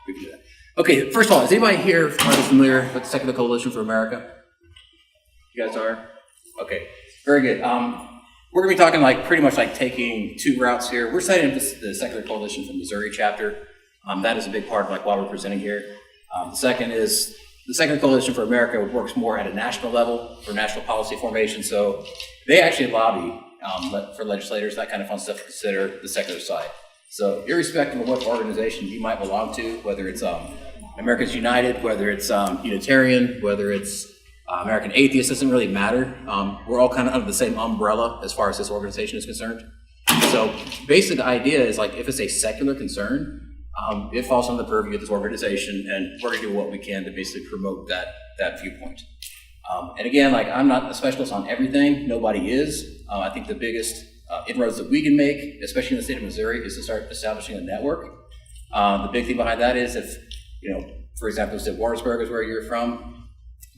we can do that. Okay, first of all, is anybody here already familiar with the Secular Coalition for America? You guys are? Okay, very good. We're going to be talking pretty much taking two routes here. We're citing the Secular Coalition from Missouri chapter. That is a big part of why we're presenting here. The second is the Secular Coalition for America works more at a national level for national policy formation. So they actually lobby for legislators, that kind of fun stuff to consider the secular side. So irrespective of what organization you might belong to, whether it's Americans United, whether it's Unitarian, whether it's American Atheist, doesn't really matter. We're all kind of under the same umbrella as far as this organization is concerned. So basic idea is if it's a secular concern, it falls under the purview of this organization, and we're going to do what we can to basically promote that viewpoint. And again, I'm not a specialist on everything. Nobody is. I think the biggest inroads that we can make, especially in the state of Missouri, is to start establishing a network. The big thing behind that is if, for example, say Warrensburg is where you're from,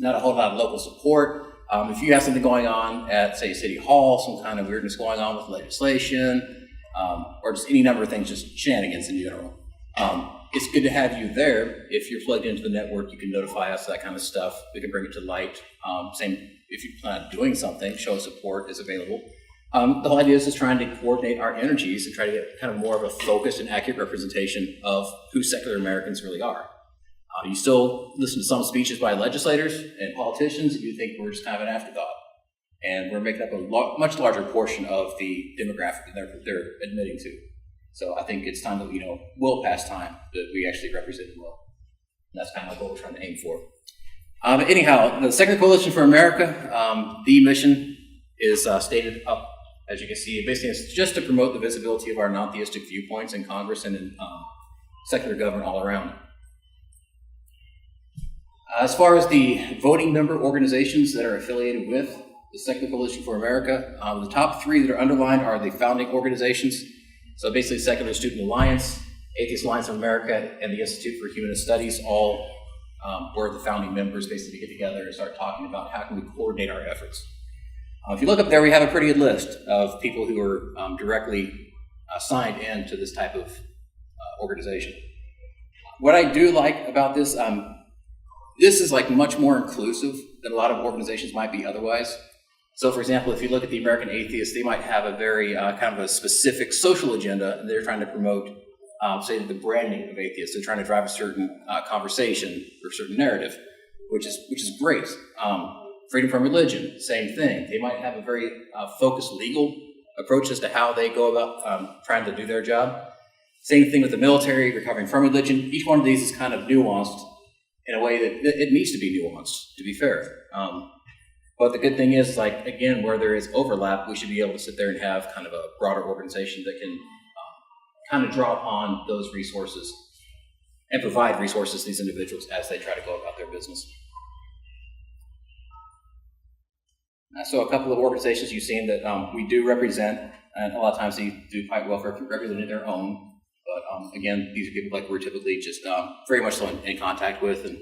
not a whole lot of local support. If you have something going on at, say, City Hall, some kind of weirdness going on with legislation, or just any number of things, just shenanigans in general. It's good to have you there. If you're plugged into the network, you can notify us, that kind of stuff. We can bring it to light. Same, if you plan on doing something, show support is available. The whole idea is just trying to coordinate our energies and try to get kind of more of a focused and accurate representation of who secular Americans really are. You still listen to some speeches by legislators and politicians, and you think we're just kind of an afterthought. And we're making up a much larger portion of the demographic that they're admitting to. So I think it's time that, will pass time that we actually represent them well. And that's kind of what we're trying to aim for. But anyhow, the Secular Coalition for America, the mission is stated up, as you can see. Basically, it's just to promote the visibility of our non-theistic viewpoints in Congress and in secular government all around. As far as the voting member organizations that are affiliated with the Secular Coalition for America, the top three that are underlined are the founding organizations. So basically, Secular Student Alliance, Atheist Alliance of America, and the Institute for Humanist Studies all were the founding members basically get together and start talking about how can we coordinate our efforts. If you look up there, we have a pretty good list of people who are directly signed into this type of organization. What I do like about this, this is much more inclusive than a lot of organizations might be otherwise. So, for example, if you look at the American Atheists, they might have a very kind of a specific social agenda, and they're trying to promote, say, the branding of atheists. They're trying to drive a certain conversation or a certain narrative, which is great. Freedom from religion, same thing. They might have a very focused legal approach as to how they go about trying to do their job. Same thing with the military, recovering from religion. Each one of these is kind of nuanced in a way that it needs to be nuanced, to be fair. But the good thing is, again, where there is overlap, we should be able to sit there and have kind of a broader organization that can kind of draw upon those resources and provide resources to these individuals as they try to go about their business. So a couple of organizations you've seen that we do represent, and a lot of times they do quite well for representing their own. But again, these are people we're typically just very much so in contact with and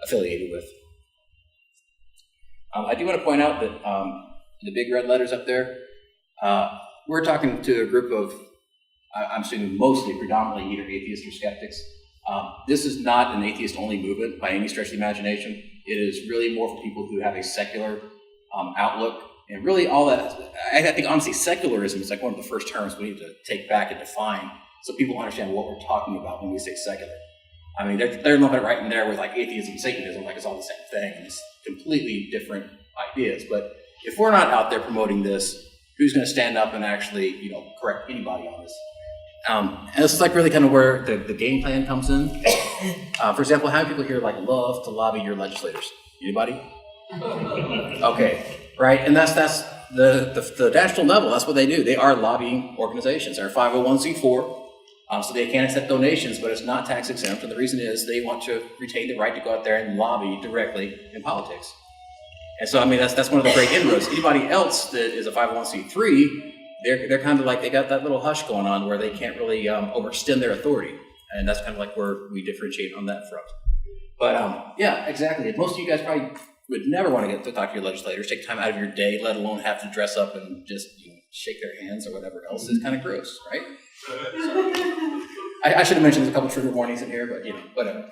affiliated with. I do want to point out that the big red letters up there, we're talking to a group of, I'm assuming mostly predominantly either atheists or skeptics. This is not an atheist-only movement by any stretch of the imagination. It is really more for people who have a secular outlook. And really all that, I think honestly secularism is one of the first terms we need to take back and define so people understand what we're talking about when we say secular. I mean, they're looking right in there with atheism and Satanism, it's all the same thing, and it's completely different ideas. But if we're not out there promoting this, who's going to stand up and actually, correct anybody on this? And this is really kind of where the game plan comes in. For example, how many people here love to lobby your legislators? Anybody? Okay, right, and that's the national level. That's what they do. They are lobbying organizations. They're 501c4. So they can accept donations, but it's not tax exempt, and the reason is they want to retain the right to go out there and lobby directly in politics. And so, that's one of the great inroads. Anybody else that is a 501c3, they're kind of they got that little hush going on where they can't really overextend their authority, and that's kind of where we differentiate on that front. But yeah, exactly. Most of you guys probably would never want to get to talk to your legislators, take time out of your day, let alone have to dress up and just shake their hands or whatever else. Is kind of gross, right? I should have mentioned there's a couple trigger warnings in here, but whatever.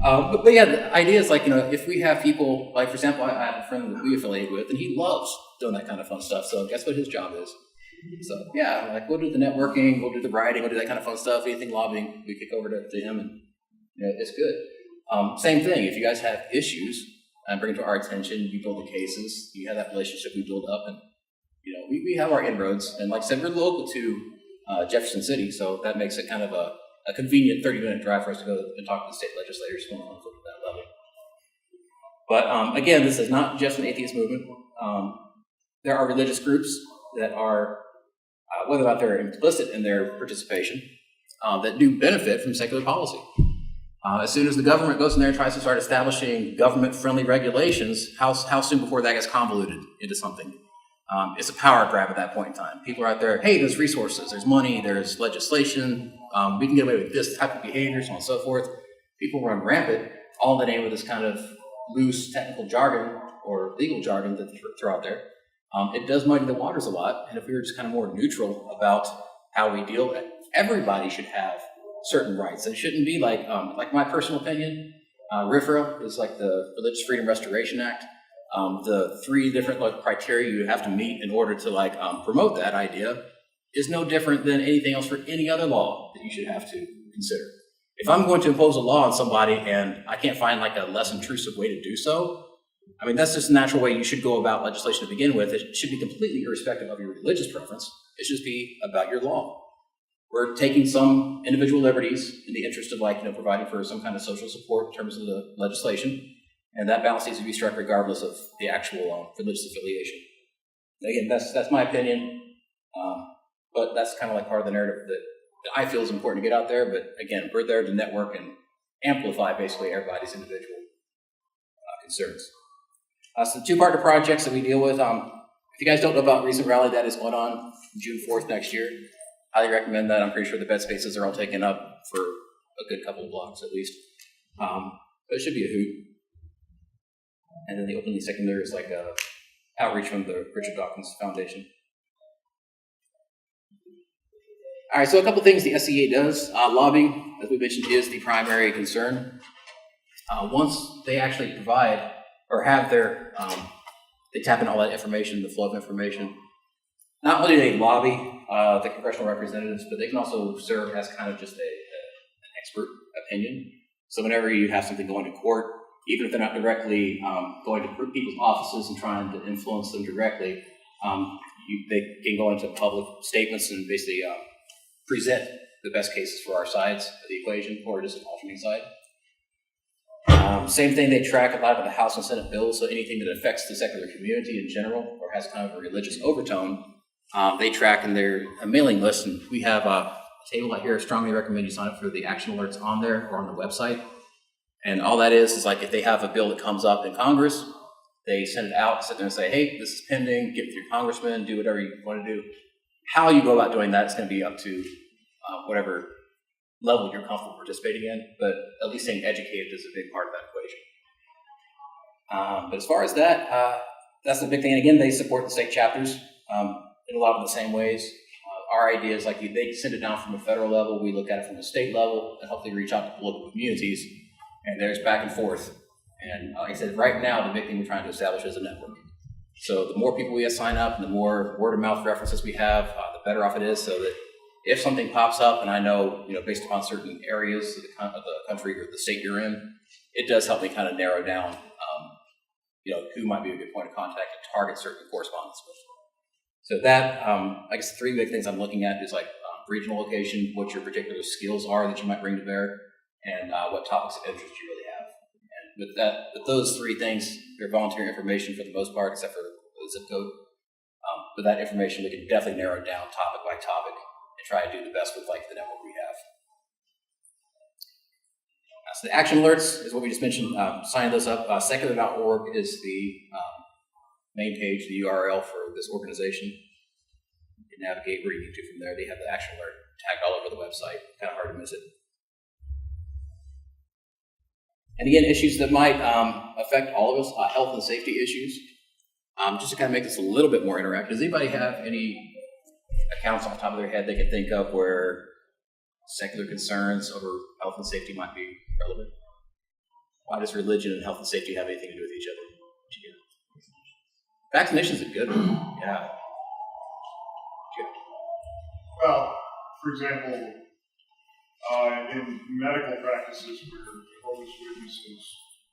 But yeah, the idea is like, if we have people, like for example, I have a friend that we affiliate with, and he loves doing that kind of fun stuff. So guess what his job is? So yeah, like we'll do the networking, we'll do the writing, we'll do that kind of fun stuff. Anything lobbying, we kick over to him, and it's good. Same thing. If you guys have issues and bring it to our attention, we build the cases. You have that relationship we build up, and we have our inroads. And like I said, we're local to Jefferson City, so that makes it kind of a convenient 30-minute drive for us to go and talk to the state legislators who want to look at that level. But again, this is not just an atheist movement. There are religious groups that are, whether or not they're implicit in their participation, that do benefit from secular policy. As soon as the government goes in there and tries to start establishing government-friendly regulations, how soon before that gets convoluted into something? It's a power grab at that point in time. People are out there, hey, there's resources, there's money, there's legislation, we can get away with this type of behavior, so on and so forth. People run rampant, all in the name of this kind of loose technical jargon or legal jargon that they throw out there. It does muddy the waters a lot, and if we were just kind of more neutral about how we deal, everybody should have certain rights. It shouldn't be like my personal opinion, RFRA is like the Religious Freedom Restoration Act. The 3 different criteria you have to meet in order to promote that idea is no different than anything else for any other law that you should have to consider. If I'm going to impose a law on somebody and I can't find a less intrusive way to do so, I mean, that's just the natural way you should go about legislation to begin with. It should be completely irrespective of your religious preference. It should just be about your law. We're taking some individual liberties in the interest of providing for some kind of social support in terms of the legislation. And that balance needs to be struck regardless of the actual religious affiliation. Again, that's my opinion, but that's kind of part of the narrative that I feel is important to get out there. But again, we're there to network and amplify basically everybody's individual concerns. So the 2 partner projects that we deal with, if you guys don't know about recent rally that is going on June 4th next year, highly recommend that. I'm pretty sure the bed spaces are all taken up for a good couple of blocks at least. But it should be a hoot. And then the openly secular is a outreach from the Richard Dawkins Foundation. All right, so a couple things the SCA does. Lobbying, as we mentioned, is the primary concern. Once they actually provide or have their, they tap in all that information, the flow of information. Not only do they lobby the congressional representatives, but they can also serve as kind of just an expert opinion. So whenever you have something going to court, even if they're not directly going to people's offices and trying to influence them directly, they can go into public statements and basically present the best cases for our sides of the equation, or just an alternating side. Same thing, they track a lot of the House and Senate bills, so anything that affects the secular community in general or has kind of a religious overtone, they track in their mailing list. And we have a table out here. I strongly recommend you sign up for the action alerts on there or on the website. And all that is if they have a bill that comes up in Congress, they send it out, sit there and say, hey, this is pending, get it through Congressman, do whatever you want to do. How you go about doing that is going to be up to whatever level you're comfortable participating in, but at least staying educated is a big part of that equation. But as far as that, that's the big thing. And again, they support the state chapters in a lot of the same ways. Our idea is they send it down from a federal level, we look at it from a state level, and hopefully reach out to local communities. And there's back and forth. And like I said, right now, the big thing we're trying to establish is a network. So the more people we sign up and the more word-of-mouth references we have, the better off it is, so that if something pops up, and I know, based upon certain areas of the country or the state you're in, it does help me kind of narrow down, who might be a good point of contact to target certain correspondence with. So that, I guess the 3 big things I'm looking at is regional location, what your particular skills are that you might bring to bear, and what topics of interest you really have. And with those 3 things, they're voluntary information for the most part, except for the zip code. With that information, we can definitely narrow it down topic by topic and try to do the best with the network we have. So the action alerts is what we just mentioned. Sign those up. Secular.org is the main page, the URL for this organization. You can navigate where you need to from there. They have the action alert tagged all over the website. Kind of hard to miss it. And again, issues that might affect all of us, health and safety issues. Just to kind of make this a little bit more interactive, does anybody have any accounts on the top of their head they can think of where secular concerns over health and safety might be relevant. Why does religion and health and safety have anything to do with each other? Vaccination's a good one. Yeah. Well, for example, in medical practices where Jehovah's Witnesses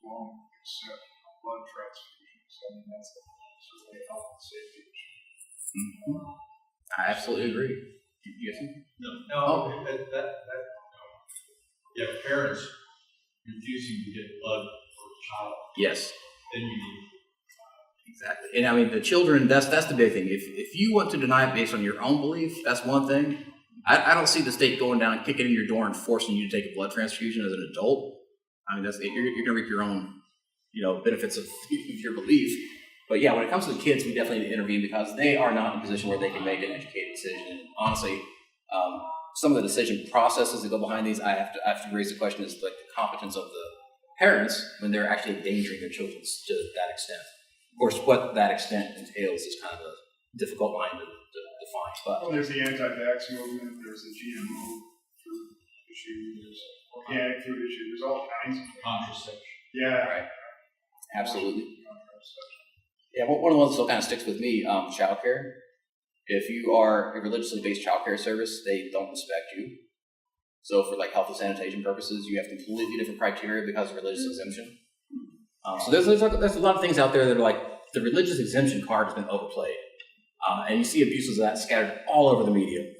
won't accept blood transfusions, I mean, that's certainly a health and safety issue. Mm-hmm. I absolutely agree. You guys? No. You have parents refusing to get blood for a child. Yes. Then you need. Exactly. And I mean, the children, that's the big thing. If you want to deny it based on your own belief, that's one thing. I don't see the state going down, kicking in your door and forcing you to take a blood transfusion as an adult. I mean, you're going to reap your own, benefits of your belief. But yeah, when it comes to the kids, we definitely need to intervene because they are not in a position where they can make an educated decision. And honestly, some of the decision processes that go behind these, I have to raise the question is like the competence of the parents when they're actually endangering their children to that extent. Of course, what that extent entails is kind of a difficult line to define. But well, there's the anti-vax movement, there's the GMO food issue, there's organic food issue, there's all kinds of Contraception. Yeah. Right. Absolutely. Yeah, one of the ones that still kind of sticks with me, childcare. If you are a religiously based childcare service, they don't respect you. So for like health and sanitation purposes, you have completely different criteria because of religious exemption. So there's a lot of things out there that are like the religious exemption card has been overplayed. And you see abuses of that scattered all over the media.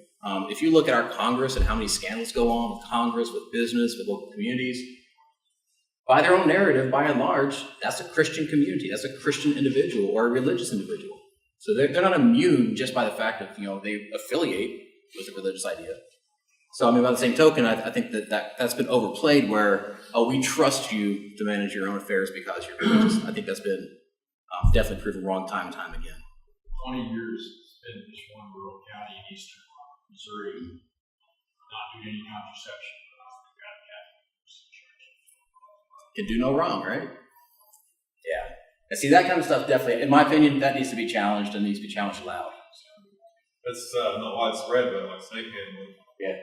If you look at our Congress and how many scandals go on with Congress, with business, with local communities, by their own narrative, by and large, that's a Christian community. That's a Christian individual or a religious individual. So they're not immune just by the fact that, they affiliate with a religious idea. So, I mean, by the same token, I think that's been overplayed where, we trust you to manage your own affairs because you're religious. I think that's been definitely proven wrong time and time again. 20 years in this one rural county in eastern Missouri, not doing any contraception. Can do no wrong, right? Yeah. And see, that kind of stuff definitely, in my opinion, that needs to be challenged and needs to be challenged loud. That's not widespread, but like snake handling. Yeah.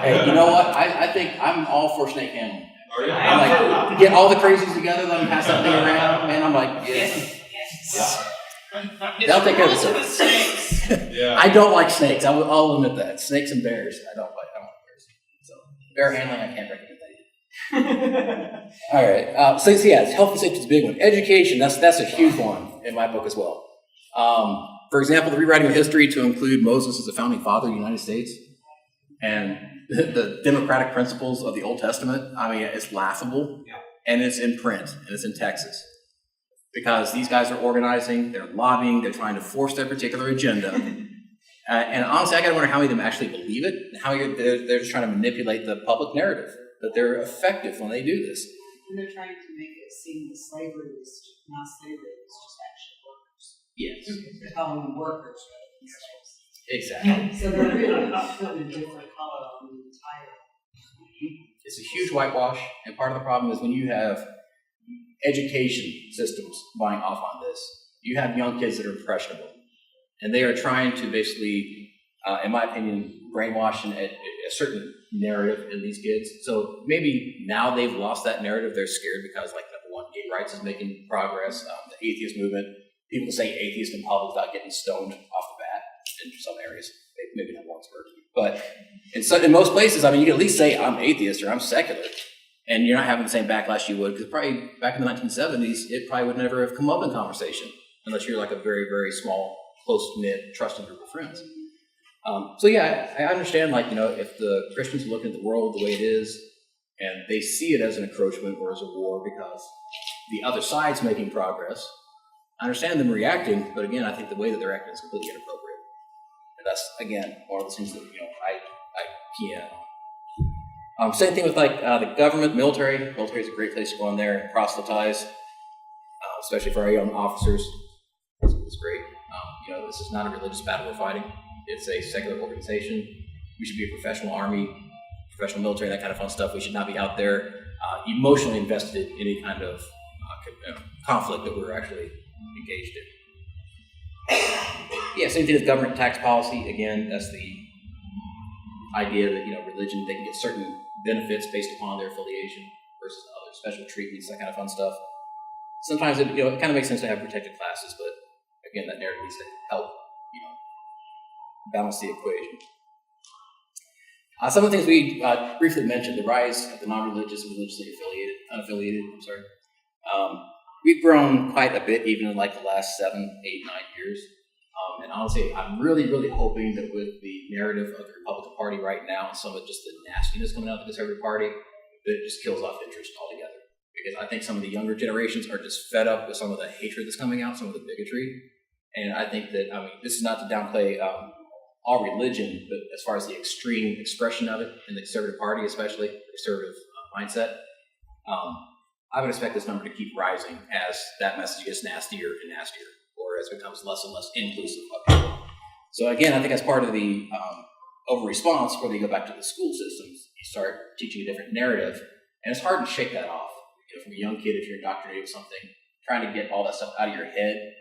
Hey, you know what? I think I'm all for snake handling. Oh, yeah. I'm like, get all the crazies together, let them pass that thing around, man. I'm like, yes. They'll take care of themselves. Yeah. I don't like snakes. I'll admit that. Snakes and bears, I don't like bears. So bear handling, I can't recommend that either. All right. So yeah, health and safety is a big one. Education, that's a huge one in my book as well. For example, the rewriting of history to include Moses as the founding father of the United States and the democratic principles of the Old Testament, I mean, it's laughable. Yeah. And it's in print, and it's in Texas. Because these guys are organizing, they're lobbying, they're trying to force their particular agenda. And honestly, I gotta wonder how many of them actually believe it, and how they're just trying to manipulate the public narrative, that they're effective when they do this. And they're trying to make it seem that slavery was not slavery, it was just actually workers. Yes. They're calling them workers rather than slaves. Exactly. So they're really putting a different color on the entire. It's a huge whitewash, and part of the problem is when you have education systems buying off on this, you have young kids that are impressionable, and they are trying to basically, in my opinion, brainwash a certain narrative in these kids. So maybe now they've lost that narrative, they're scared because, like, number one, gay rights is making progress, the atheist movement, people say atheist in public without getting stoned off the bat in some areas, maybe not Lawrenceburg, but in most places, I mean, you can at least say I'm atheist or I'm secular, and you're not having the same backlash you would, because probably back in the 1970s, it probably would never have come up in conversation, unless you're like a very, very small, close-knit, trusted group of friends. So yeah, I understand, like, if the Christians look at the world the way it is, and they see it as an encroachment or as a war because the other side's making progress, I understand them reacting, but again, I think the way that they're acting is completely inappropriate. And that's, again, one of the things that, I key in on. Same thing with, like, the government, military. Military is a great place to go in there and proselytize, especially for our young officers. It's great. This is not a religious battle we're fighting. It's a secular organization. We should be a professional army, professional military, that kind of fun stuff. We should not be out there emotionally invested in any kind of conflict that we're actually engaged in. Yeah, same thing as government tax policy. Again, that's the idea that, religion, they can get certain benefits based upon their affiliation versus other special treatments, that kind of fun stuff. Sometimes it kind of makes sense to have protected classes, but again, that narrative needs to help, balance the equation. Some of the things we briefly mentioned, the rise of the non-religious and religiously unaffiliated, we've grown quite a bit even in like the last 7, 8, 9 years. And honestly, I'm really, really hoping that with the narrative of the Republican Party right now and some of just the nastiness coming out of the Conservative Party, that it just kills off interest altogether. Because I think some of the younger generations are just fed up with some of the hatred that's coming out, some of the bigotry. And I think that, this is not to downplay all religion, but as far as the extreme expression of it in the Conservative Party, especially the conservative mindset, I would expect this number to keep rising as that message gets nastier and nastier, or as it becomes less and less inclusive of people. So again, I think as part of the over-response, whether you go back to the school systems, you start teaching a different narrative, and it's hard to shake that off. From a young kid, if you're indoctrinated with something, trying to get all that stuff out of your head,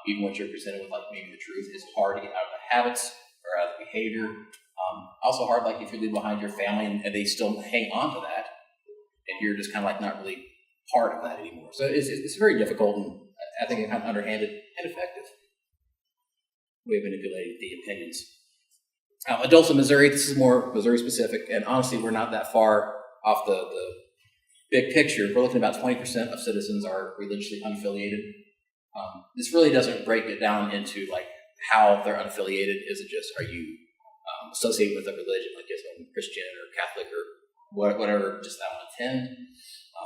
even when you're presented with like maybe the truth, is hard to get out of the habits or out of the behavior. Also hard, like if you leave behind your family and they still hang on to that, and you're just kind of like not really part of that anymore. So it's very difficult, and I think it's kind of underhanded and effective way of manipulating the opinions. Adults in Missouri, this is more Missouri specific, and honestly, we're not that far off the big picture. We're looking at about 20% of citizens are religiously unaffiliated. This really doesn't break it down into like how they're unaffiliated. Is it just, are you associated with a religion, like Islam, Christian, or Catholic, or whatever, just that one attend?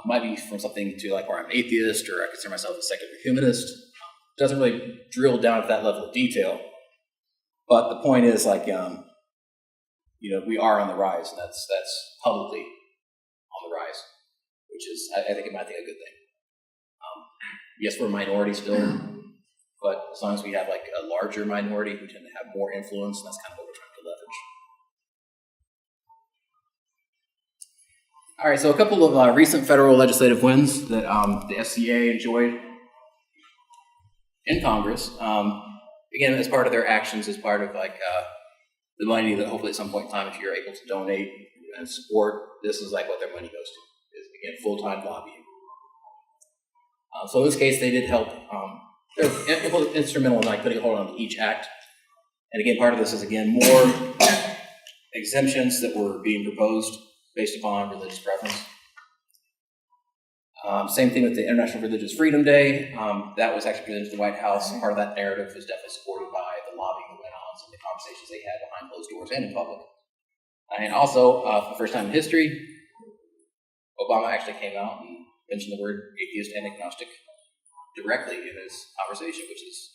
Might be from something to like where I'm atheist, or I consider myself a secular humanist. Doesn't really drill down to that level of detail. But the point is, like, we are on the rise, and that's publicly on the rise, which is, I think it might be a good thing. Yes, we're a minority still, but as long as we have like a larger minority, we tend to have more influence, and that's kind of what we're trying to leverage. All right, so a couple of recent federal legislative wins that the FCA enjoyed in Congress. Again, as part of their actions, as part of like the money that hopefully at some point in time, if you're able to donate and support, this is like what their money goes to, is again, full-time lobbying. So in this case, they did help. They're instrumental in like putting a hold on each act. And again, part of this is again more exemptions that were being proposed based upon religious preference. Same thing with the International Religious Freedom Day. That was actually presented to the White House. Part of that narrative was definitely supported by the lobbying that went on, some of the conversations they had behind closed doors and in public. And also, for the first time in history, Obama actually came out and mentioned the word atheist and agnostic directly in his conversation, which is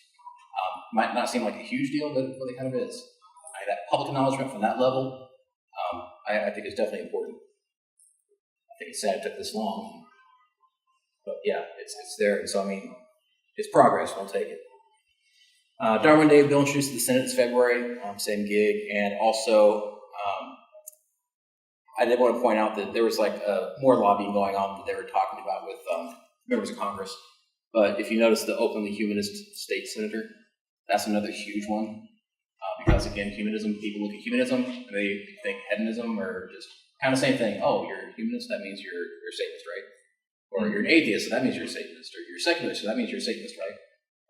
might not seem like a huge deal, but it really kind of is. That public acknowledgement from that level, I think is definitely important. I think it's sad it took this long, but yeah, it's there. And so, I mean, it's progress. We'll take it. Darwin Day bill introduced to the Senate this February, same gig, and also I did want to point out that there was like more lobbying going on that they were talking about with members of Congress. But if you notice the openly humanist state senator, that's another huge one. Because again, humanism, people look at humanism and they think hedonism or just kind of same thing. Oh, you're a humanist, that means you're a Satanist, right? Or you're an atheist, so that means you're a Satanist. Or you're a secularist, so that means you're a Satanist, right?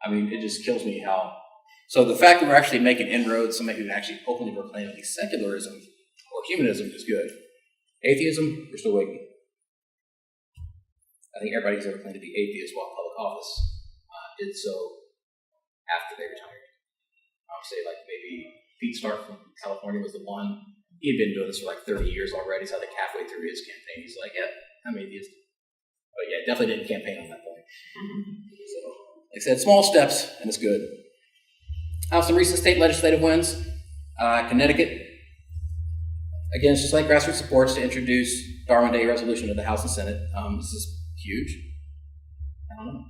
I mean, it just kills me how. So the fact that we're actually making inroads, somebody who actually openly proclaim at least secularism or humanism is good. Atheism, we're still waiting. I think everybody who's ever claimed to be atheist while in public office did so after they retired. I would say like maybe Pete Stark from California was the one. He had been doing this for like 30 years already, so like halfway through his campaign, he's like, yeah, I'm atheist. But yeah, definitely didn't campaign on that point. So, like I said, small steps, and it's good. Some recent state legislative wins. Connecticut, again, it's just like grassroots supports to introduce Darwin Day resolution to the House and Senate. This is huge. I don't know.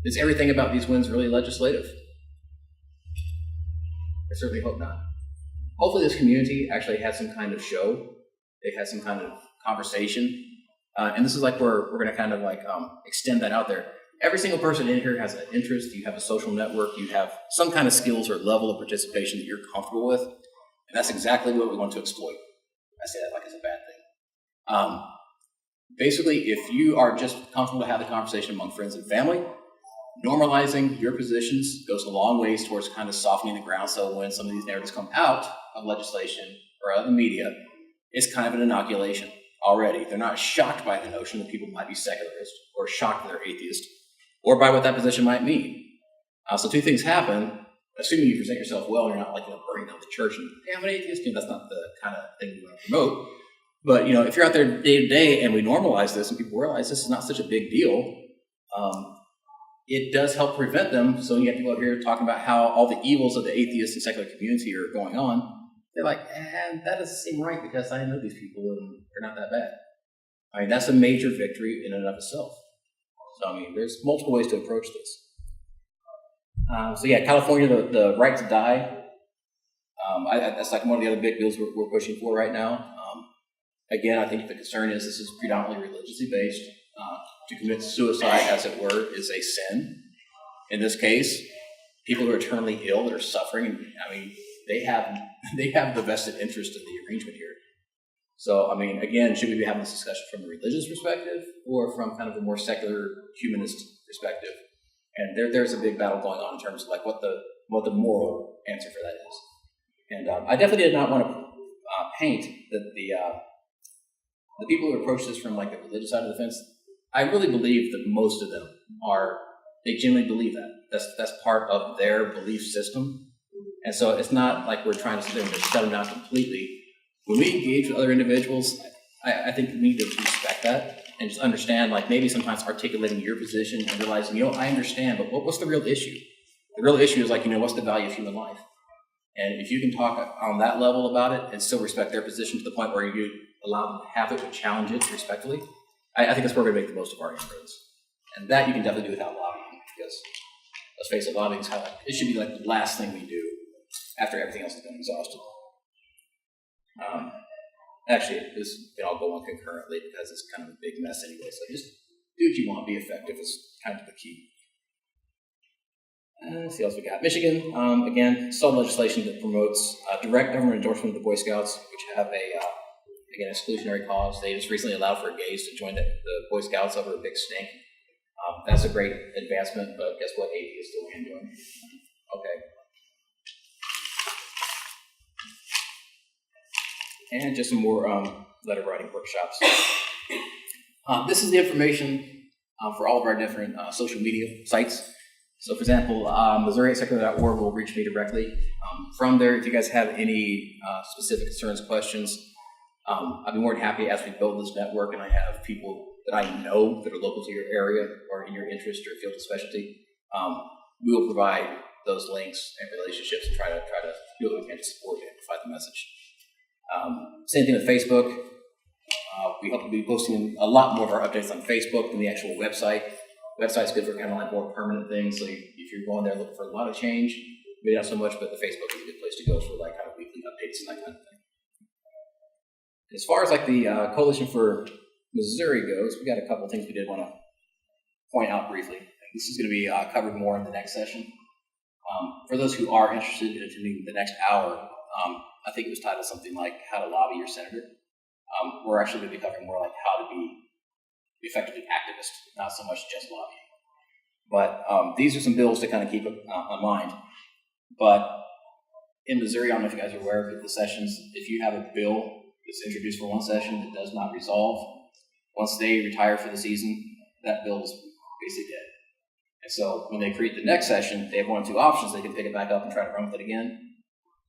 Is everything about these wins really legislative? I certainly hope not. Hopefully this community actually had some kind of show. They had some kind of conversation. And this is like where we're going to kind of like extend that out there. Every single person in here has an interest. You have a social network. You have some kind of skills or level of participation that you're comfortable with. And that's exactly what we want to exploit. I say that like it's a bad thing. Basically, if you are just comfortable to have the conversation among friends and family, normalizing your positions goes a long ways towards kind of softening the ground. So when some of these narratives come out of legislation or out of the media, it's kind of an inoculation already. They're not shocked by the notion that people might be secularist or shocked that they're atheist or by what that position might mean. So two things happen. Assuming you present yourself well, you're not like burning down the church and, hey, I'm an atheist. That's not the kind of thing we want to promote. But, if you're out there day to day and we normalize this and people realize this is not such a big deal, it does help prevent them. So you have people up here talking about how all the evils of the atheist and secular community are going on. They're like, that doesn't seem right because I know these people and they're not that bad. I mean, that's a major victory in and of itself. So, there's multiple ways to approach this. California, the right to die, that's like one of the other big bills we're pushing for right now. Again, I think the concern is this is predominantly religiously based. To commit suicide, as it were, is a sin. In this case, people who are terminally ill that are suffering, they have the vested interest in the arrangement here. So, again, should we be having this discussion from a religious perspective or from kind of a more secular humanist perspective? And there's a big battle going on in terms of like what the moral answer for that is. And I definitely did not want to paint that the people who approach this from like the religious side of the fence. I really believe that most of them they genuinely believe that. That's part of their belief system. And so it's not like we're trying to sit there and just shut them down completely. When we engage with other individuals, I think we need to respect that and just understand, like maybe sometimes articulating your position and realizing, I understand, but what's the real issue? The real issue is like, what's the value of human life? And if you can talk on that level about it and still respect their position to the point where you allow them to have it, to challenge it respectfully, I think that's where we're going to make the most of our inroads. And that you can definitely do without lobbying, because let's face it, lobbying it should be like the last thing we do after everything else has been exhausted. Actually, this can all go on concurrently because it's kind of a big mess anyway. So just do what you want, be effective is kind of the key. Let's see what else we got. Michigan, again, saw legislation that promotes direct government endorsement of the Boy Scouts, which have again, exclusionary cause. They just recently allowed for gays to join the Boy Scouts over a big stink. That's a great advancement, but guess what? Atheists still can join. Okay. And just some more letter writing workshops. This is the information for all of our different social media sites. So, for example, Missouri at secularus.org will reach me directly. From there, if you guys have any specific concerns, questions, I'd be more than happy as we build this network and I have people that I know that are local to your area or in your interest or field of specialty. We will provide those links and relationships and try to do what we can to support and provide the message. Same thing with Facebook. We hope to be posting a lot more of our updates on Facebook than the actual website. Website's good for kind of like more permanent things. So if you're going there looking for a lot of change, maybe not so much, but the Facebook is a good place to go for like kind of weekly updates and that kind of thing. As far as like the Coalition for Missouri goes, we got a couple of things we did want to point out briefly. This is going to be covered more in the next session. For those who are interested in attending the next hour, I think it was titled something like How to Lobby Your Senator. We're actually going to be covering more like how to be effectively activist, not so much just lobbying. But these are some bills to kind of keep in mind. But in Missouri, I don't know if you guys are aware of the sessions, if you have a bill that's introduced for one session that does not resolve, once they retire for the season, that bill is basically dead. And so when they create the next session, they have one of two options. They can pick it back up and try to run with it again,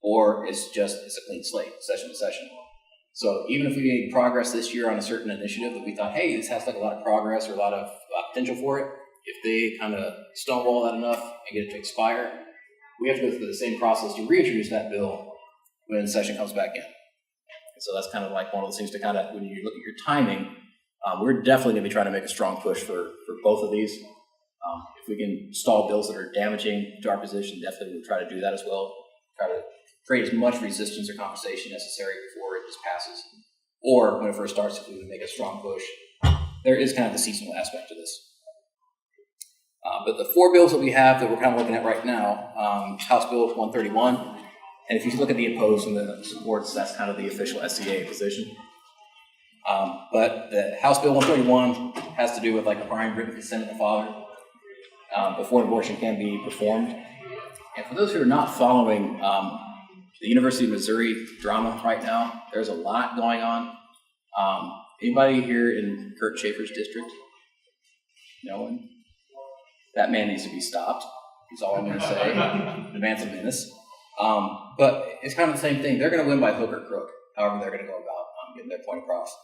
or it's a clean slate, session to session. So even if we made progress this year on a certain initiative that we thought, hey, this has like a lot of progress or a lot of potential for it, if they kind of stonewall that enough and get it to expire, we have to go through the same process to reintroduce that bill when the session comes back in. And so that's kind of like one of those things to kind of, when you look at your timing, we're definitely going to be trying to make a strong push for both of these. If we can stall bills that are damaging to our position, definitely we'll try to do that as well. Try to create as much resistance or conversation necessary before it just passes. Or when it first starts, if we would make a strong push. There is kind of the seasonal aspect to this. But the four bills that we have that we're kind of looking at right now, House Bill 131, And if you look at the opposed and the supports, that's kind of the official SCA position. But the House Bill 131 has to do with like requiring written consent of the father before abortion can be performed. And for those who are not following the University of Missouri drama right now, there's a lot going on. Anybody here in Kurt Schaefer's district? No one? That man needs to be stopped. Is all I'm going to say. The man's a menace. But it's kind of the same thing. They're going to win by hook or crook, however they're going to go about getting their point across.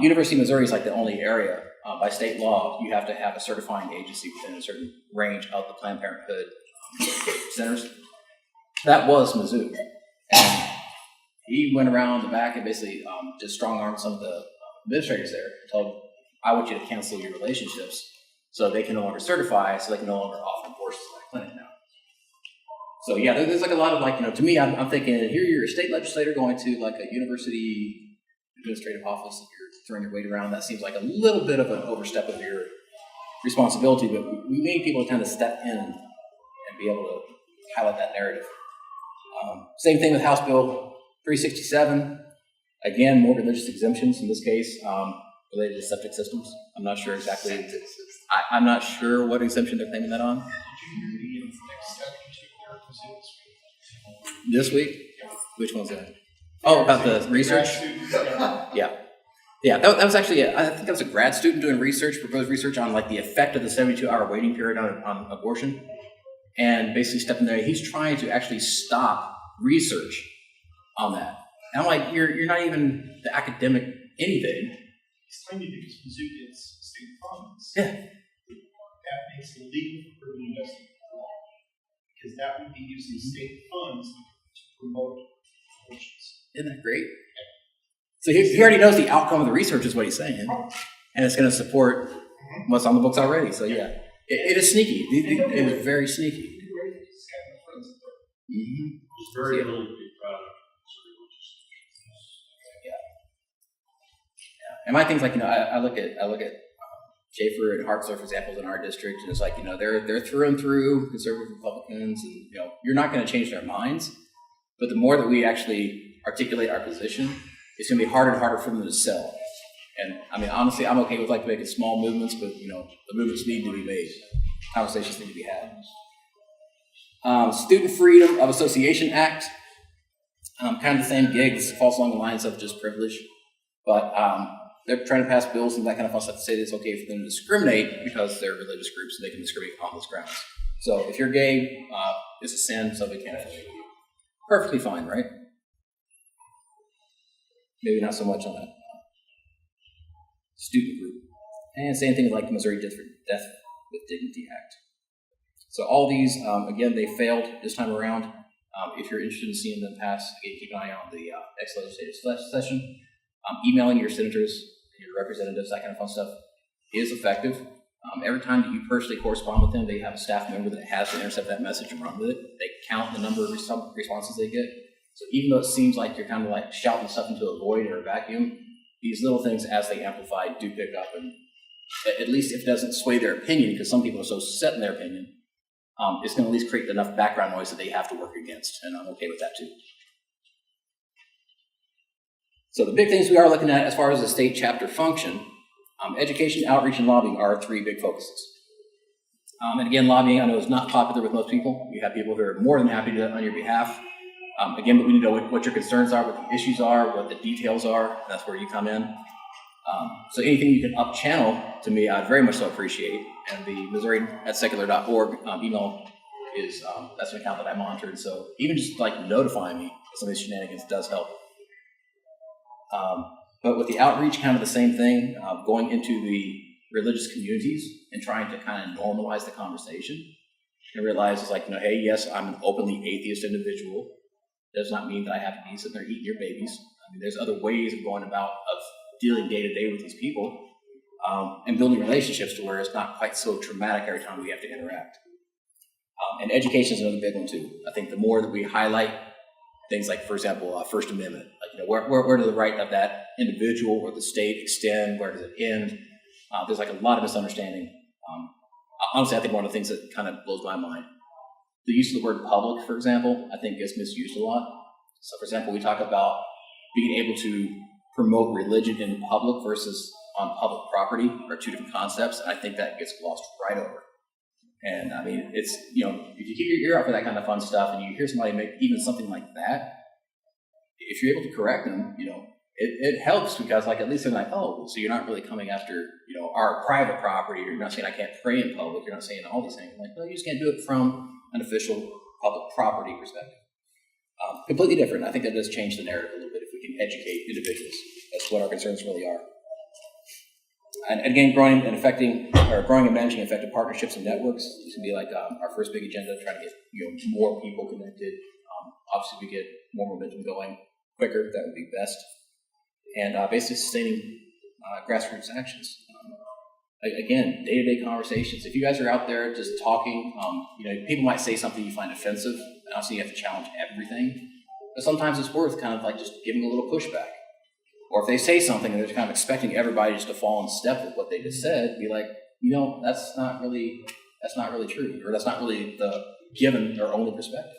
University of Missouri is like the only area, by state law, you have to have a certifying agency within a certain range of the Planned Parenthood centers. That was Mizzou. And he went around the back and basically just strong-armed some of the administrators there and told them, I want you to cancel your relationships so they can no longer certify, so they can no longer offer abortions at that clinic now. So yeah, there's like a lot of like, to me, I'm thinking, here you're a state legislator going to like a university administrative office, if you're throwing your weight around, that seems like a little bit of an overstep of your responsibility, but we need people to kind of step in and be able to highlight that narrative. Same thing with House Bill 367. Again, more religious exemptions in this case related to septic systems. I'm not sure exactly. I'm not sure what exemption they're claiming that on. This week? Which one's that? Oh, about the research? Yeah. Yeah, that was actually, I think that was a grad student doing research, proposed research on like the effect of the 72-hour waiting period on abortion. And basically stepping there, he's trying to actually stop research on that. And I'm like, you're not even the academic anything. It's tiny because Mizzou gets state funds. Yeah. That makes it illegal for the investment law. Because that would be using state funds to promote abortions. Isn't that great? So he already knows the outcome of the research is what he's saying. And it's going to support what's on the books already. So yeah, it is sneaky. It is very sneaky. Mm-hmm. It's very little to be proud of. And my thing's like, I look at Schaefer and Hartzler, for example, in our district, and it's like, they're through and through conservative Republicans, and you're not going to change their minds. But the more that we actually articulate our position, it's going to be harder and harder for them to sell. And I mean, honestly, I'm okay with like making small movements, but the movements need to be made. Conversations need to be had. Student Freedom of Association Act, kind of the same gig. This falls along the lines of just privilege, but they're trying to pass bills and that kind of fun stuff to say that it's okay for them to discriminate because they're religious groups and they can discriminate on those grounds. So if you're gay, it's a sin, so they can't affiliate with you. Perfectly fine, right? Maybe not so much on that student group. And same thing like the Missouri Death with Dignity Act. So all these, again, they failed this time around. If you're interested in seeing them pass, again, keep an eye on the next legislative session. Emailing your senators, your representatives, that kind of fun stuff is effective. Every time that you personally correspond with them, they have a staff member that has to intercept that message and run with it. They count the number of responses they get. So even though it seems like you're kind of like shouting stuff into a void or a vacuum, these little things, as they amplify, do pick up. And at least if it doesn't sway their opinion, because some people are so set in their opinion, it's going to at least create enough background noise that they have to work against. And I'm okay with that too. So the big things we are looking at as far as the state chapter function, education, outreach, and lobbying are our three big focuses. And again, lobbying, I know, is not popular with most people. You have people who are more than happy to do that on your behalf. Again, but we need to know what your concerns are, what the issues are, what the details are. That's where you come in. So anything you can up-channel to me, I'd very much so appreciate. And the Missouri at secular.org email is, that's an account that I monitored. So even just like notifying me of some of these shenanigans does help. But with the outreach, kind of the same thing, going into the religious communities and trying to kind of normalize the conversation and realize it's like, hey, yes, I'm an openly atheist individual. Does not mean that I have to be sitting there eating your babies. I mean, there's other ways of going about of dealing day to day with these people and building relationships to where it's not quite so traumatic every time we have to interact. And education is another big one too. I think the more that we highlight things like, for example, First Amendment, like where does the right of that individual or the state extend? Where does it end? There's like a lot of misunderstanding. Honestly, I think one of the things that kind of blows my mind the use of the word public, for example, I think gets misused a lot. So, for example, we talk about being able to promote religion in public versus on public property are two different concepts. And I think that gets glossed right over. And I mean, it's, if you keep your ear out for that kind of fun stuff and you hear somebody make even something like that, if you're able to correct them, it helps because at least they're like, oh, so you're not really coming after, our private property. You're not saying I can't pray in public. You're not saying all these things. Like, no, you just can't do it from an official public property perspective. Completely different. I think that does change the narrative a little bit if we can educate individuals. That's what our concerns really are. And again, growing and managing effective partnerships and networks. This would be our first big agenda, trying to get more people connected. Obviously, we get more momentum going quicker. That would be best. And basically sustaining grassroots actions. Again, day-to-day conversations. If you guys are out there just talking, people might say something you find offensive, and obviously you have to challenge everything. But sometimes it's worth kind of just giving a little pushback. Or if they say something and they're kind of expecting everybody just to fall in step with what they just said, be like, that's not really true, or that's not really the given or only perspective.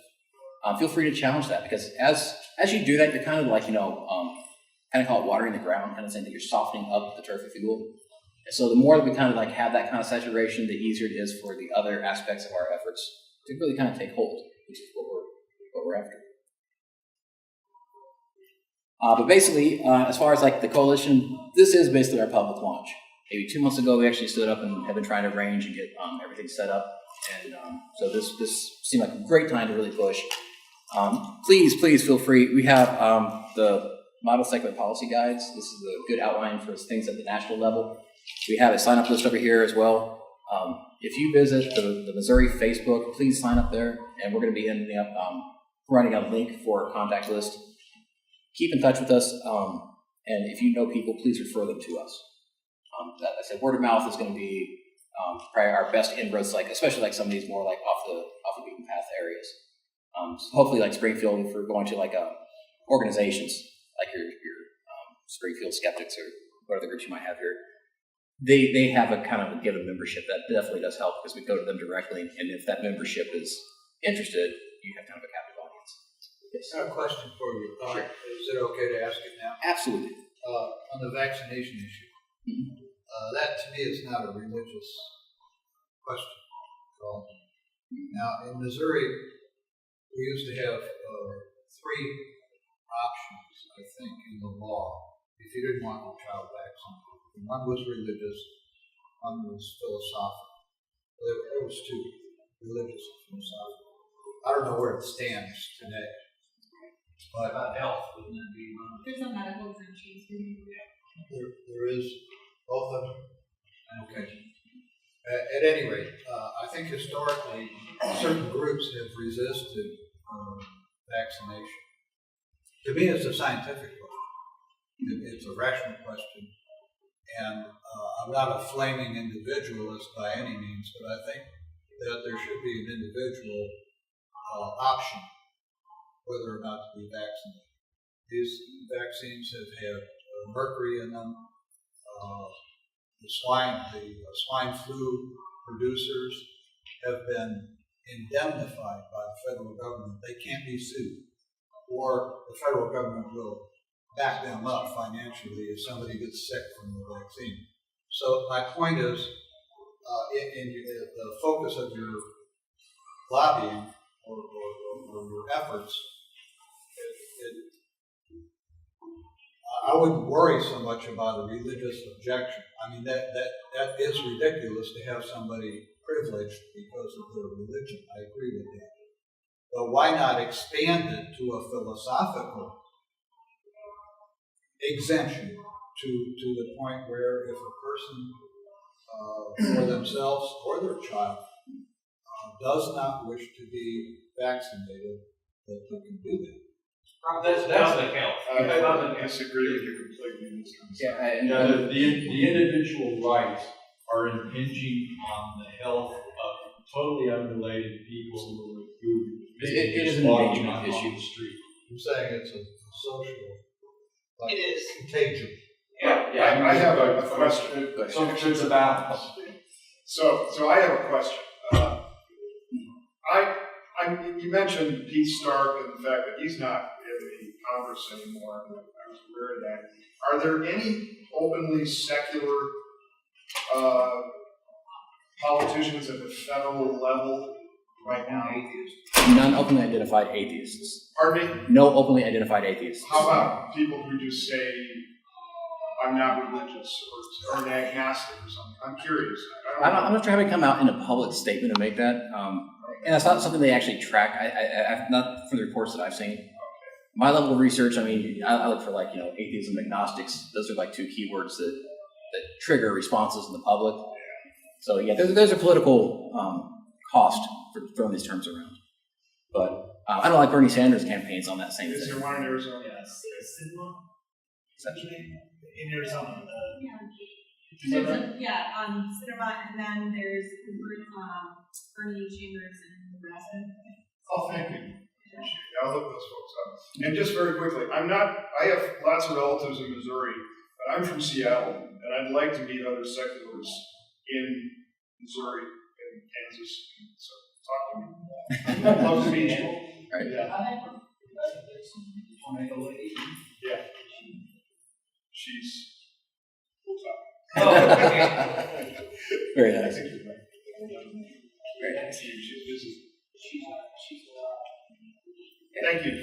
Feel free to challenge that, because as you do that, you're kind of kind of call it watering the ground, kind of saying that you're softening up the turf, if you will. And so the more that we kind of have that kind of saturation, the easier it is for the other aspects of our efforts to really kind of take hold, which is what we're after. But basically, as far as the coalition, this is basically our public launch. Maybe 2 months ago, we actually stood up and have been trying to arrange and get everything set up. And so this seemed like a great time to really push. Please feel free. We have the Model Secular Policy Guides. This is a good outline for things at the national level. We have a sign-up list over here as well. If you visit the Missouri Facebook, please sign up there. And we're going to be ending up writing a link for a contact list. Keep in touch with us, and if you know people, please refer them to us. I said word of mouth is going to be probably our best inroads, especially some of these more off the beaten path areas. So hopefully, Springfield, if we're going to organizations like your Springfield Skeptics or what other groups you might have here, they have a kind of a given membership that definitely does help, because we go to them directly, and if that membership is interested, you have kind of a captive audience. Yes. I have a question for you. Sure. Is it okay to ask it now? Absolutely. On the vaccination issue, that to me is not a religious question at all. Now, in Missouri, we used to have 3 options, I think, in the law if you didn't want your child vaccinated. One was religious, one was philosophical. There was 2, religious and philosophical. I don't know where it stands today. But About health, wouldn't that be one? There's a medical exemption. there is both of them. Okay. At any rate, I think historically certain groups have resisted vaccination. To me, it's a scientific question. It's a rational question. And I'm not a flaming individualist by any means, but I think that there should be an individual option whether or not to be vaccinated. These vaccines have had mercury in them. The swine flu producers have been indemnified by the federal government. They can't be sued, or the federal government will back them up financially if somebody gets sick from the vaccine. So my point is, in the focus of your lobbying or your efforts, I wouldn't worry so much about a religious objection. I mean, that is ridiculous to have somebody privileged because of their religion. I agree with that. But why not expand it to a philosophical exemption to the point where if a person for themselves or their child does not wish to be vaccinated, that they can do that. That's public health. I disagree with you completely in this concept. Yeah, the individual rights are impinging on the health of totally unrelated people who It is an walking engagement on issue. the street. I'm saying it's a social It is. contagion. Yeah, I have a question. So there's a balance. So I have a question. you mentioned Pete Stark and the fact that he's not in the Congress anymore, and I was aware of that. Are there any openly secular politicians at the federal level right now? None openly identified atheists. Pardon me? No openly identified atheists. How about people who just say, I'm not religious, or an agnostic or something? I'm curious. I'm not sure how we come out in a public statement to make that. And that's not something they actually track. I not from the reports that I've seen. My level of research, I mean, I look for like, atheism, agnostics. Those are like two keywords that trigger responses in the public. So yeah, there's a political cost for throwing these terms around. But I don't like Bernie Sanders' campaigns on that same Is thing. there one in Arizona? Yes, Cinema Essentially. in Arizona. Cinema, and then there's Bernie Chambers in Nebraska. Oh, thank you. Appreciate it. I'll look those folks up. And just very quickly, I have lots of relatives in Missouri, but I'm from Seattle, and I'd like to meet other seculars in Missouri and Kansas. So talk to me. I'd love to meet you. Right. Yeah. She's. Very nice. Very nice. She's busy. Thank you.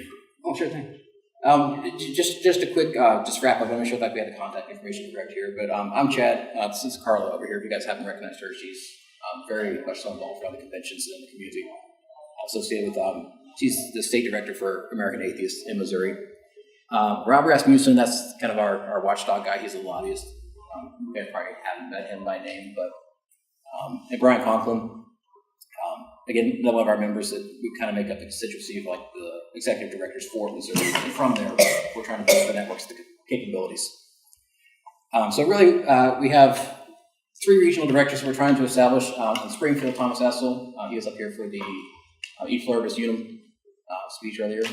Oh, sure thing. Just a quick, just wrap up. I'm not sure if we had the contact information correct here, but I'm Chad. This is Carla over here. If you guys haven't recognized her, she's very much so involved around the conventions in the community. Associated with, she's the state director for American Atheists in Missouri. Rob Rasmussen, that's kind of our watchdog guy. He's a lobbyist. You guys probably haven't met him by name, but and Brian Conklin. Again, one of our members that we kind of make up the constituency of like the executive directors for Missouri. And from there, we're trying to build the networks, the capabilities. So really, we have 3 regional directors we're trying to establish. In Springfield, Thomas Essel, he was up here for the E Pluribus Unum speech earlier.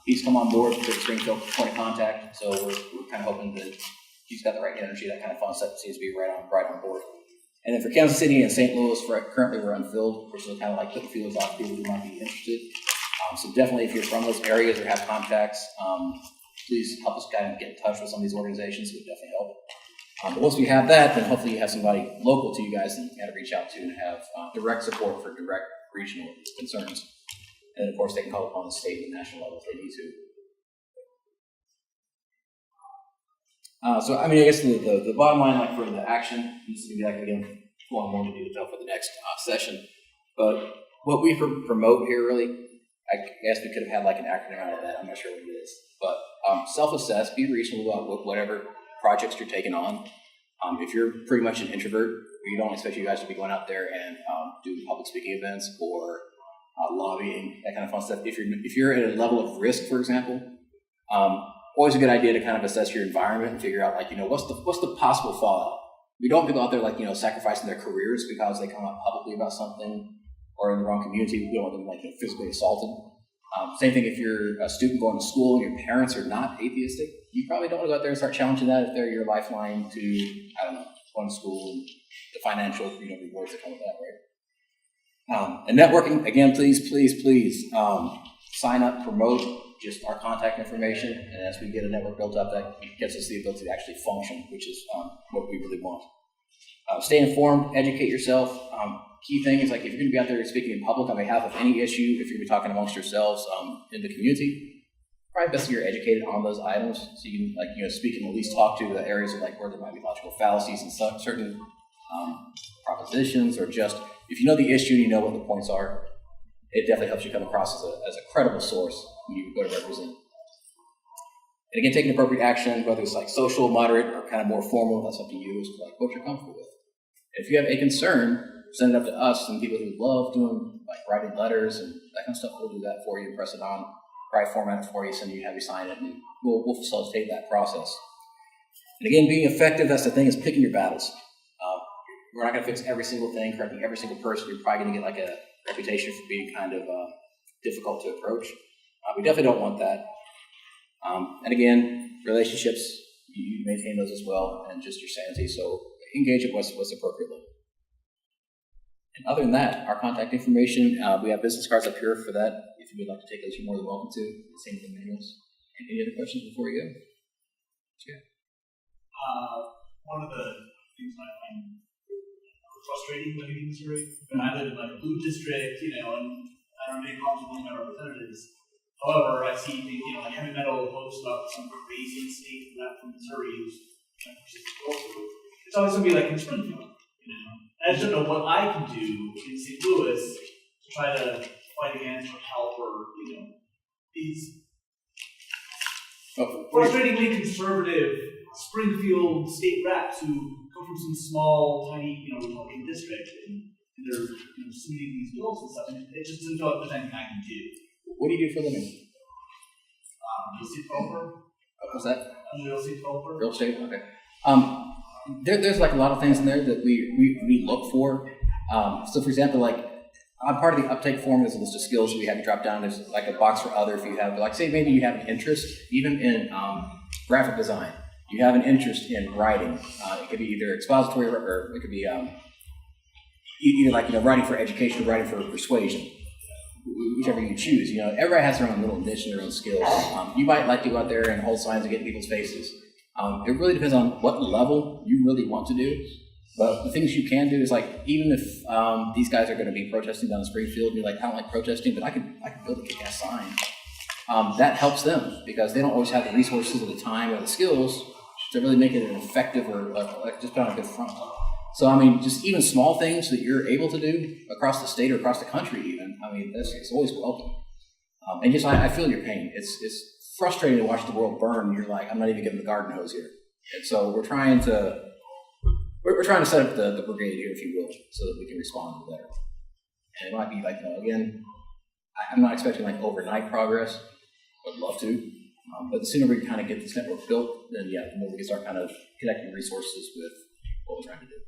He's come on board with the Springfield point of contact, so we're kind of hoping that he's got the right energy, that kind of fun stuff seems to be right on board. And then for Kansas City and St. Louis, currently we're unfilled. We're still kind of like putting feelers out to people who might be interested. So definitely, if you're from those areas or have contacts, please help us kind of get in touch with some of these organizations. It would definitely help. But once we have that, then hopefully you have somebody local to you guys that you can kind of reach out to and have direct support for direct regional concerns. And then, of course, they can call upon the state and national level if they need to. So, I mean, I guess the bottom line, like for the action, needs to be like, again, one more to do for the next session. But what we promote here, really, I guess we could have had like an acronym out of that. I'm not sure what it is. But self-assess, be reasonable about whatever projects you're taking on. If you're pretty much an introvert, we don't expect you guys to be going out there and doing public speaking events or lobbying, that kind of fun stuff. If you're at a level of risk, for example, always a good idea to kind of assess your environment and figure out, like, what's the possible fallout. We don't want people out there, like, sacrificing their careers because they come out publicly about something or in the wrong community. We don't want them, like, physically assaulted. Same thing if you're a student going to school and your parents are not atheistic. You probably don't want to go out there and start challenging that if they're your lifeline to, I don't know, going to school and the financial rewards that come with that, right? And networking, again, please sign up, promote just our contact information, and as we get a network built up, that gives us the ability to actually function, which is what we really want. Stay informed, educate yourself. Key thing is, like, if you're going to be out there speaking in public on behalf of any issue, if you're going to be talking amongst yourselves in the community, probably best if you're educated on those items, so you can, speak and at least talk to the areas of, like, where there might be logical fallacies and certain propositions, or just if you know the issue and you know what the points are, it definitely helps you come across as a credible source when you go to represent. And again, taking appropriate action, whether it's like social, moderate, or kind of more formal, that's up to you, is like what you're comfortable with. And if you have a concern, send it up to us and people who love doing, like, writing letters and that kind of stuff. We'll do that for you, press it on, probably format it for you, have you sign it, and we'll facilitate that process. And again, being effective, that's the thing, is picking your battles. We're not going to fix every single thing, correcting every single person. You're probably going to get like a reputation for being kind of difficult to approach. We definitely don't want that. And again, relationships, you maintain those as well, and just your sanity. So engage at what's appropriate level. And other than that, our contact information, we have business cards up here for that. If you would like to take those, you're more than welcome to. Same with the manuals. Any other questions before we go? Yeah. One of the things I find frustrating living in Missouri, and I live in like a blue district, and I don't have any problems with my representatives. However, I see like heavy metal posts about some crazy state left from Missouri who's it's always gonna be like in Springfield, I just don't know what I can do in St. Louis to try to fight against or help or these frustratingly conservative Springfield state reps who come from some small, tiny, Republican district, and they're submitting these bills and stuff, and it just doesn't feel like there's anything I can do. What do you do for a living? Real estate developer. What's that? I'm a real estate developer. Real estate? Okay. There's like a lot of things in there that we look for. So for example, like on part of the uptake form, there's a list of skills that we have you drop down. There's like a box for other if you have, like say maybe you have an interest, even in graphic design. You have an interest in writing. It could be either expository or it could be either like writing for education or writing for persuasion. Whichever you choose, everybody has their own little niche and their own skills. You might like to go out there and hold signs and get in people's faces. It really depends on what level you really want to do. But the things you can do is like, even if these guys are going to be protesting down in Springfield, and you're like, I don't like protesting, but I can build a kick-ass sign. That helps them because they don't always have the resources or the time or the skills to really make it an effective or like just put on a good front. So, just even small things that you're able to do across the state or across the country even, it's always welcome. And just, I feel your pain. It's frustrating to watch the world burn. You're like, I'm not even getting the garden hose here. And so we're trying to set up the brigade here, if you will, so that we can respond better. And it might be like, again, I'm not expecting like overnight progress. I'd love to. But the sooner we kind of get this network built, then the more we can start kind of connecting resources with what we're trying to do.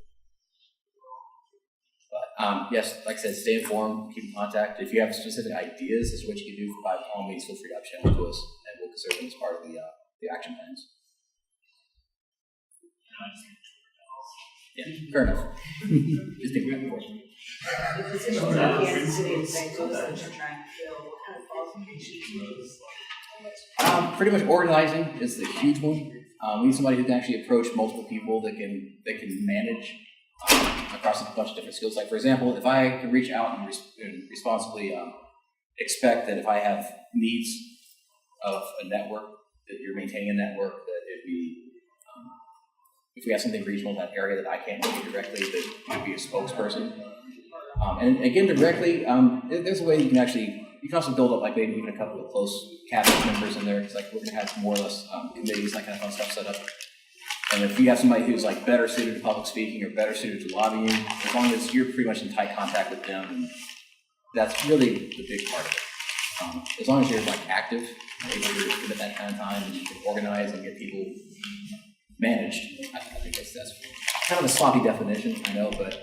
But yes, like I said, stay informed, keep in contact. If you have specific ideas as to what you can do, by all means, feel free to channel to us, and we'll consider them as part of the action plans. Yeah, fair enough. Just think about the question. The position of Kansas City and St. Louis that you're trying to fill, what kind of qualifications? Pretty much organizing is the huge one. We need somebody who can actually approach multiple people that can manage across a bunch of different skills. Like for example, if I can reach out and responsibly expect that if I have needs of a network, that you're maintaining a network, that if we have something regional in that area that I can't do directly, that you could be a spokesperson. And again, directly, there's a way you can also build up like maybe even a couple of close cabinet members in there, because like we're going to have more or less committees, that kind of fun stuff set up. And if you have somebody who's like better suited to public speaking or better suited to lobbying, as long as you're pretty much in tight contact with them, and that's really the big part of it. As long as you're like active, able to give it that kind of time, and you can organize and get people managed, I think that's kind of a sloppy definition, I know, but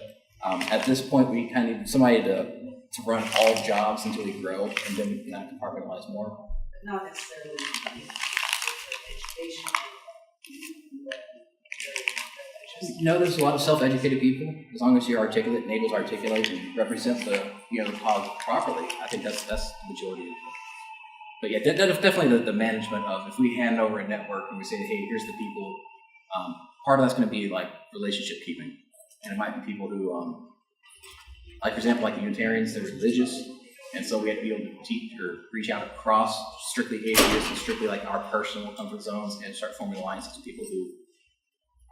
at this point we kind of need somebody to run all jobs until we grow, and then we can compartmentalize more. But not necessarily education. No, there's a lot of self-educated people. As long as you're articulate and able to articulate and represent the cause properly, I think that's the majority of it. But yeah, that's definitely the management of, if we hand over a network and we say, hey, here's the people, part of that's going to be like relationship keeping. And it might be people who, like for example, like the Unitarians, they're religious. And so we have to be able to teach or reach out across strictly atheists and strictly like our personal comfort zones and start forming alliances with people who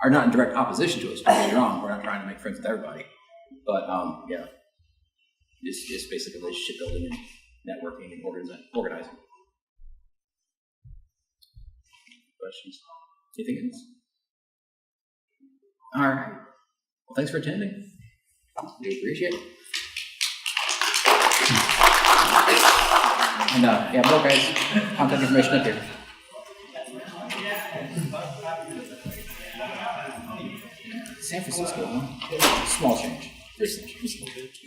are not in direct opposition to us. Don't get me wrong, we're not trying to make friends with everybody. But yeah, it's basically relationship building and networking and organizing. Questions? Anything else? All right. Well, thanks for attending. We appreciate it. And yeah, Bill, guys, contact information up here. San Francisco, huh? Small change. Very small change.